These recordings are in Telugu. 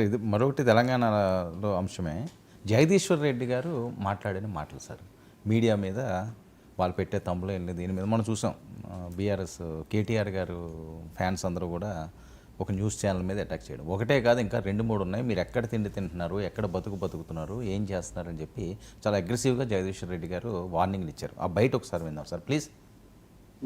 ఇది మరొకటి తెలంగాణలో అంశమే. జగదీశ్వర్ రెడ్డి గారు మాట్లాడిన మాటలు సార్ మీడియా మీద వాళ్ళు పెట్టే తమ్ముళ్ళని దీని మీద మనం చూసాం. బీఆర్ఎస్ కేటీఆర్ గారు ఫ్యాన్స్ అందరూ కూడా ఒక న్యూస్ ఛానల్ మీద అటాక్ చేయడం ఒకటే కాదు, ఇంకా 2-3 ఉన్నాయి. మీరు ఎక్కడ తిండి తింటున్నారు, ఎక్కడ బతుకుతున్నారు, ఏం చేస్తున్నారని చెప్పి చాలా అగ్రెసివ్గా జగదీశ్వర్ రెడ్డి గారు వార్నింగ్లు ఇచ్చారు. ఆ బయట ఒకసారి విందాం సార్ ప్లీజ్.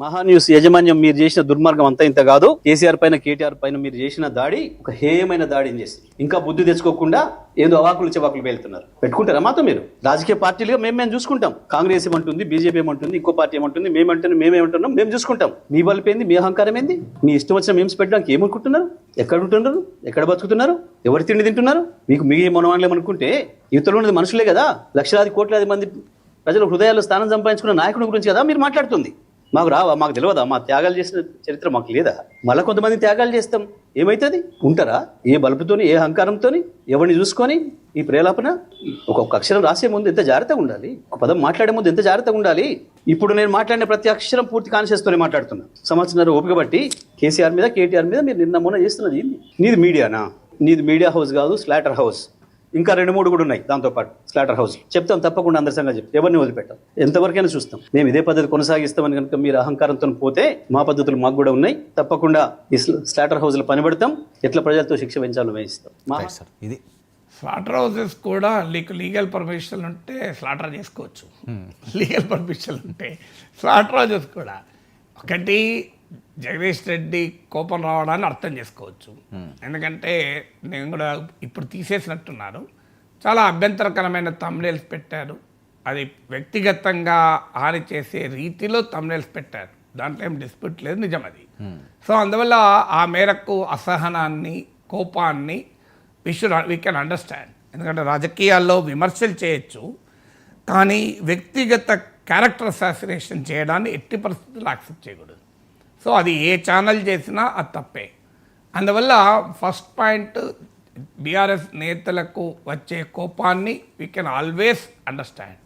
మహాన్యూస్ యాజమాన్యం మీరు చేసిన దుర్మార్గం అంతా ఇంత కాదు. కేసీఆర్ పైన కేటీఆర్ పైన మీరు చేసిన దాడి ఒక హేయమైన దాడిని చేసి ఇంకా బుద్ధి తెచ్చుకోకుండా ఏదో అవాకులు చెవాకులు వెళ్తున్నారు. పెట్టుకుంటారా మాతో మీరు? రాజకీయ పార్టీలుగా మేము చూసుకుంటాం. కాంగ్రెస్ ఏమంటుంది, బీజేపీ ఏమంటుంది, ఇంకో పార్టీ ఏమంటుంది, మేమేమంటున్నాం, మేము చూసుకుంటాం. మీ బలిపోయింది, మీ అహంకారం ఏంది? మీ ఇష్టం వచ్చిన మేమ్స్ పెట్టడానికి ఏమనుకుంటున్నారు? ఎక్కడ ఉంటున్నారు, ఎక్కడ బతుకుతున్నారు, ఎవరి తిండి తింటున్నారు? మీకు మీ మనవాళ్ళు ఏమనుకుంటే యువతలో ఉన్నది మనుషులే కదా, లక్షలాది కోట్లాది మంది ప్రజల హృదయాల్లో స్థానం సంపాదించుకున్న నాయకుడి గురించి కదా మీరు మాట్లాడుతుంది. మాకు రావా? మాకు తెలియదా? మా త్యాగాలు చేసిన చరిత్ర మాకు లేదా? మళ్ళీ కొంతమంది త్యాగాలు చేస్తాం, ఏమవుతుంది? ఉంటారా? ఏ బలుపుతోని, ఏ అహంకారంతో, ఎవరిని చూసుకొని ఈ ప్రేలాపన? ఒక్కొక్క అక్షరం రాసే ముందు ఎంత జాగ్రత్తగా ఉండాలి, ఒక పదం మాట్లాడే ముందు ఎంత జాగ్రత్తగా ఉండాలి. ఇప్పుడు నేను మాట్లాడిన ప్రతి అక్షరం పూర్తి కాన్షియస్తోనే మాట్లాడుతున్నా. సంవత్సరం ఓపిక బట్టి కేసీఆర్ మీద, కేటీఆర్ మీద మీరు నిన్న మొన్న చేస్తున్నది నీది మీడియానా? నీది మీడియా హౌస్ కాదు, స్లాటర్ హౌస్. ఇంకా 2-3 కూడా ఉన్నాయి దాంతోపాటు స్లాటర్ హౌస్. చెప్తాం తప్పకుండా, అందరి సంగతి చెప్తాం, ఎవరిని వదిలిపెట్టాం, ఎంతవరకైనా చూస్తాం. మేము ఇదే పద్ధతి కొనసాగిస్తామని కనుక మీరు అహంకారంతో పోతే మా పద్ధతులు మాకు కూడా ఉన్నాయి. తప్పకుండా ఈ స్లాటర్ హౌస్లో పనిపెడతాం. ఎట్లా ప్రజలతో శిక్ష పెంచాలో వేయిస్తాం. ఇది స్లాటర్ హౌసెస్ కూడా లీగల్ పర్మిషన్ ఉంటే స్లాటర్ చేసుకోవచ్చు. లీగల్ పర్మిషన్ ఉంటే స్లాటర్ హౌసెస్ కూడా ఒకటి జగదీష్ రెడ్డి కోపం రావడాన్ని అర్థం చేసుకోవచ్చు. ఎందుకంటే నేను కూడా ఇప్పుడు తీసేసినట్టున్నారు, చాలా అభ్యంతరకరమైన థంబ్నెయిల్స్ పెట్టారు. అది వ్యక్తిగతంగా హాని చేసే రీతిలో థంబ్నెయిల్స్ పెట్టారు, దాంట్లో ఏం డిస్ప్యూట్ లేదు, నిజం అది. సో అందువల్ల ఆ మేరకు అసహనాన్ని, కోపాన్ని వీ కెన్ అండర్స్టాండ్. ఎందుకంటే రాజకీయాల్లో విమర్శలు చేయొచ్చు, కానీ వ్యక్తిగత క్యారెక్టర్ అసాసినేషన్ చేయడాన్ని ఎట్టి పరిస్థితుల్లో యాక్సెప్ట్ చేయకూడదు. సో అది ఏ ఛానల్ చేసినా అది తప్పే. అందువల్ల ఫస్ట్ పాయింట్, బీఆర్ఎస్ నేతలకు వచ్చే కోపాన్ని వీ కెన్ ఆల్వేస్ అండర్స్టాండ్.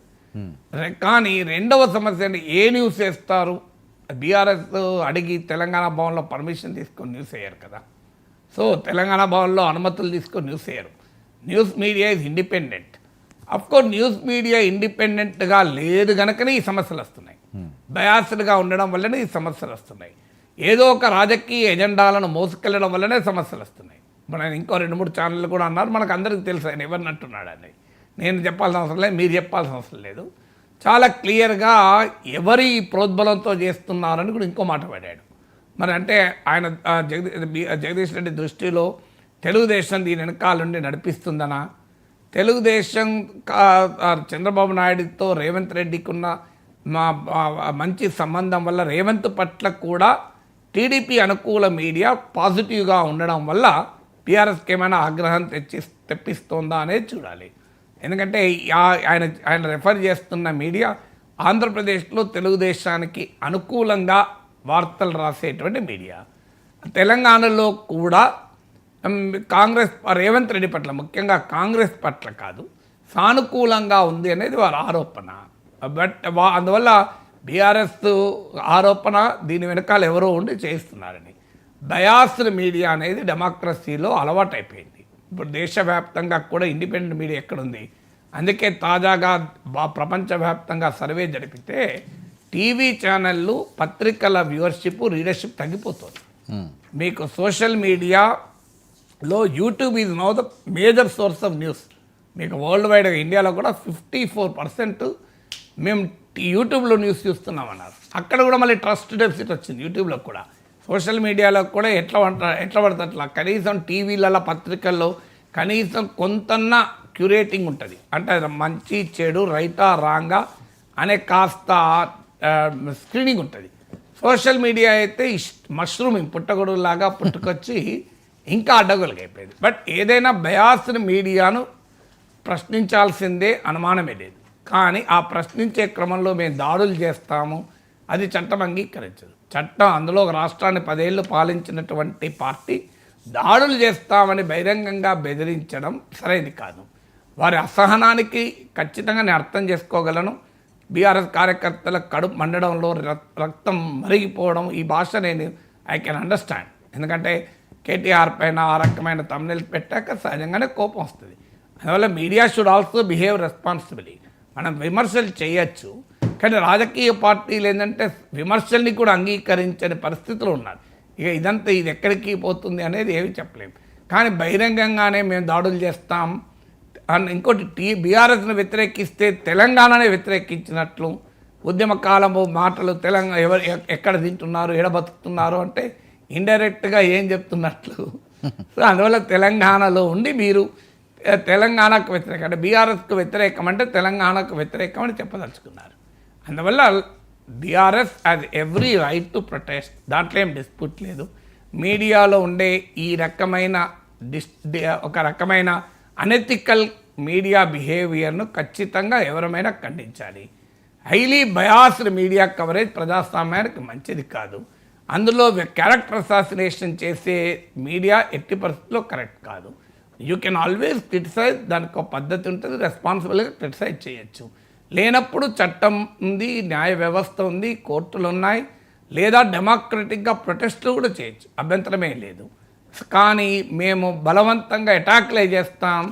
కానీ రెండవ సమస్య అంటే ఏ న్యూస్ వేస్తారు? బీఆర్ఎస్ అడిగి తెలంగాణ భవన్లో పర్మిషన్ తీసుకొని న్యూస్ వేయరు కదా. సో తెలంగాణ భవన్లో అనుమతులు తీసుకొని న్యూస్ వేయరు. News media is independent. Of course news media ఇండిపెండెంట్గా లేదు కనుకనే ఈ సమస్యలు వస్తున్నాయి. బయాస్డ్గా ఉండడం వల్లనే ఈ సమస్యలు వస్తున్నాయి. ఏదో ఒక రాజకీయ ఎజెండాలను మోసుకెళ్ళడం వల్లనే సమస్యలు వస్తున్నాయి. మన ఇంకో 2-3 ఛానళ్ళు కూడా అన్నారు, మనకు అందరికీ తెలుసు ఆయన ఎవరిని అంటున్నాడని. నేను చెప్పాల్సిన అవసరం లేదు, మీరు చెప్పాల్సిన అవసరం లేదు. చాలా క్లియర్గా ఎవరి ప్రోద్బలంతో చేస్తున్నారని కూడా ఇంకో మాట పడాడు. మరి అంటే ఆయన జగదీష్ రెడ్డి దృష్టిలో తెలుగుదేశం దీని వెనకాల నుండి నడిపిస్తుందనా? తెలుగుదేశం చంద్రబాబు నాయుడుతో రేవంత్ రెడ్డికి ఉన్న మంచి సంబంధం వల్ల రేవంత్ పట్ల కూడా టీడీపీ అనుకూల మీడియా పాజిటివ్గా ఉండడం వల్ల బీఆర్ఎస్కి ఏమైనా ఆగ్రహం తెప్పిస్తోందా అనేది చూడాలి. ఎందుకంటే ఆయన రెఫర్ చేస్తున్న మీడియా ఆంధ్రప్రదేశ్లో తెలుగుదేశానికి అనుకూలంగా వార్తలు రాసేటువంటి మీడియా. తెలంగాణలో కూడా కాంగ్రెస్ రేవంత్ రెడ్డి పట్ల, ముఖ్యంగా కాంగ్రెస్ పట్ల కాదు, సానుకూలంగా ఉంది అనేది వారి ఆరోపణ. బట్ అందువల్ల బీఆర్ఎస్ ఆరోపణ దీని వెనకాల ఎవరో ఉండి చేస్తున్నారని. బయాస్డ్ మీడియా అనేది డెమోక్రసీలో అలవాటు అయిపోయింది. ఇప్పుడు దేశవ్యాప్తంగా కూడా ఇండిపెండెంట్ మీడియా ఎక్కడుంది? అందుకే తాజాగా ప్రపంచవ్యాప్తంగా సర్వే జరిపితే టీవీ ఛానళ్ళు, పత్రికల వ్యూవర్షిప్, రీడర్షిప్ తగ్గిపోతుంది. మీకు సోషల్ మీడియాలో YouTube is now the major source of news. మీకు వరల్డ్ వైడ్గా ఇండియాలో కూడా 54% మేము యూట్యూబ్లో న్యూస్ చూస్తున్నామన్నారు. అక్కడ కూడా మళ్ళీ ట్రస్ట్ డెఫిసిట్ వచ్చింది యూట్యూబ్లో కూడా. సోషల్ మీడియాలో కూడా ఎట్లా పడితే అట్లా, కనీసం టీవీలలో, పత్రికల్లో కనీసం కొంతన్నా క్యూరేటింగ్ ఉంటుంది. అంటే మంచి చెడు, రైటా రాంగా అనే కాస్త స్క్రీనింగ్ ఉంటుంది. సోషల్ మీడియా అయితే మష్రూమింగ్, పుట్టగొడుగులాగా పుట్టుకొచ్చి ఇంకా అడ్డగోలుగా అయిపోయింది. బట్ ఏదైనా బయాస్డ్ మీడియాను ప్రశ్నించాల్సిందే, అనుమానమే లేదు. కానీ ఆ ప్రశ్నించే క్రమంలో మేము దాడులు చేస్తాము, అది చట్టం అంగీకరించదు. చట్టం అందులో ఒక రాష్ట్రాన్ని 10 ఏళ్ళు పాలించినటువంటి పార్టీ దాడులు చేస్తామని బహిరంగంగా బెదిరించడం సరైనది కాదు. వారి అసహనానికి ఖచ్చితంగా నేను అర్థం చేసుకోగలను. బీఆర్ఎస్ కార్యకర్తల కడుపు మండడంలో రక్తం మరిగిపోవడం, ఈ భాష నేను ఐ కెన్ అండర్స్టాండ్. ఎందుకంటే కేటీఆర్ పైన ఆ రకమైన తమ్నెల్స్ పెట్టాక సహజంగానే కోపం వస్తుంది. అందువల్ల media should also behave responsibility. మనం విమర్శలు చేయొచ్చు, కానీ రాజకీయ పార్టీలు ఏంటంటే విమర్శల్ని కూడా అంగీకరించని పరిస్థితులు ఉన్నారు. ఇక ఇదంతా ఇది ఎక్కడికి పోతుంది అనేది ఏమి చెప్పలేము. కానీ బహిరంగంగానే మేము దాడులు చేస్తాం అని ఇంకోటి బీఆర్ఎస్ను వ్యతిరేకిస్తే తెలంగాణనే వ్యతిరేకించినట్లు ఉద్యమకాలము మాటలు తెలంగాణ ఎక్కడ తింటున్నారు ఎక్కడ బతుకుతున్నారు అంటే ఇండైరెక్ట్గా ఏం చెప్తున్నట్లు. సో అందువల్ల తెలంగాణలో ఉండి మీరు తెలంగాణకు వ్యతిరేకం అంటే బీఆర్ఎస్కు వ్యతిరేకం అంటే తెలంగాణకు వ్యతిరేకం అని చెప్పదలుచుకున్నారు. అందువల్ల BRS has every right to protest, దాంట్లో ఏం డిస్ప్యూట్ లేదు. మీడియాలో ఉండే ఈ రకమైన ఒక రకమైన అనెథికల్ మీడియా బిహేవియర్ను ఖచ్చితంగా ఎవరమైనా ఖండించాలి. హైలీ బయాస్డ్ మీడియా కవరేజ్ ప్రజాస్వామ్యానికి మంచిది కాదు. అందులో క్యారెక్టర్ అసాసినేషన్ చేసే మీడియా ఎట్టి పరిస్థితుల్లో కరెక్ట్ కాదు. యూ కెన్ ఆల్వేస్ క్రిటిసైజ్, దానికి ఒక పద్ధతి ఉంటుంది, రెస్పాన్సిబుల్గా క్రిటిసైజ్ చేయొచ్చు. లేనప్పుడు చట్టం ఉంది, న్యాయ వ్యవస్థ ఉంది, కోర్టులు ఉన్నాయి, లేదా డెమోక్రటిక్గా ప్రొటెస్ట్లు కూడా చేయొచ్చు, అభ్యంతరమే లేదు. కానీ మేము బలవంతంగా అటాక్లే చేస్తాం,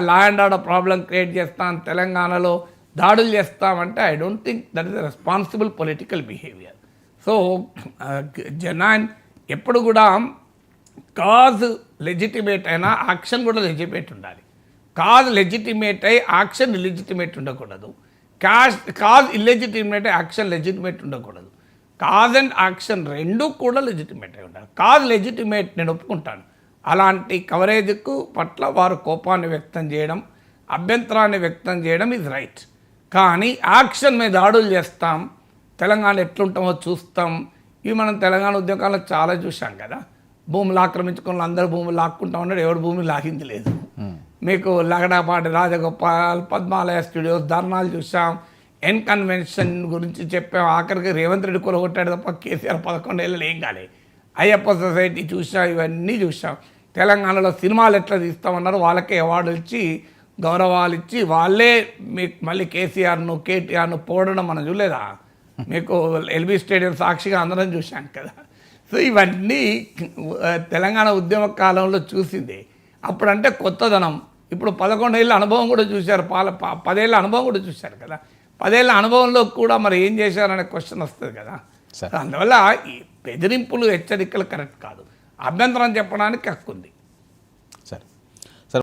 law and order problem create చేస్తాం, తెలంగాణలో దాడులు చేస్తామంటే I don't think that is responsible political behaviour. So జనాన్ ఎప్పుడు కూడా కాజ్ లెజిటిమేట్ అయినా యాక్షన్ కూడా లెజిటిమేట్ ఉండాలి. కాజ్ లెజిటిమేట్ అయి యాక్షన్ ఇల్లిజిటిమేట్ ఉండకూడదు. కాజ్ ఇల్లెజిటిమేట్ యాక్షన్ లెజిటిమేట్ ఉండకూడదు. కాజ్ అండ్ యాక్షన్ రెండూ కూడా లెజిటిమేట్ అయి ఉండాలి. కాజ్ లెజిటిమేట్ నేను ఒప్పుకుంటాను. అలాంటి కవరేజ్కు పట్ల వారు కోపాన్ని వ్యక్తం చేయడం, అభ్యంతరాన్ని వ్యక్తం చేయడం ఈజ్ రైట్. కానీ యాక్షన్ మీద దాడులు చేస్తాం, తెలంగాణ ఎట్లుంటామో చూస్తాం, ఇవి మనం తెలంగాణ ఉద్యమాల్లో చాలా చూసాం కదా. భూములు ఆక్రమించుకున్న అందరూ భూములు లాక్కుంటా ఉన్నాడు, ఎవరు భూమి లాగింది లేదు. మీకు లగడపాటి రాజగోపాల్, పద్మాలయ స్టూడియోస్ ధర్నాలు చూసాం, ఎన్ కన్వెన్షన్ గురించి చెప్పాం. ఆఖరికి రేవంత్ రెడ్డి కొలగొట్టాడు తప్ప కేసీఆర్ 11 ఏళ్ళు ఏం కాలే. అయ్యప్ప సొసైటీ చూసాం, ఇవన్నీ చూసాం. తెలంగాణలో సినిమాలు ఎట్లా తీస్తామన్నారు, వాళ్ళకే అవార్డులు ఇచ్చి గౌరవాలు ఇచ్చి వాళ్ళే మీకు మళ్ళీ కేసీఆర్ను కేటీఆర్ను పోడడం మనం చూడలేదా? మీకు ఎల్బీ స్టేడియం సాక్షిగా అందరం చూసాం కదా. సో ఇవన్నీ తెలంగాణ ఉద్యమ కాలంలో చూసింది. అప్పుడంటే కొత్తదనం. ఇప్పుడు 11 ఏళ్ళ అనుభవం కూడా చూశారు, 10 ఏళ్ళ అనుభవం కూడా చూశారు కదా. 10 ఏళ్ళ అనుభవంలో కూడా మరి ఏం చేశారనే క్వశ్చన్ వస్తుంది కదా. అందువల్ల ఈ బెదిరింపులు హెచ్చరికలు కరెక్ట్ కాదు. అభ్యంతరం చెప్పడానికి హక్కు ఉంది.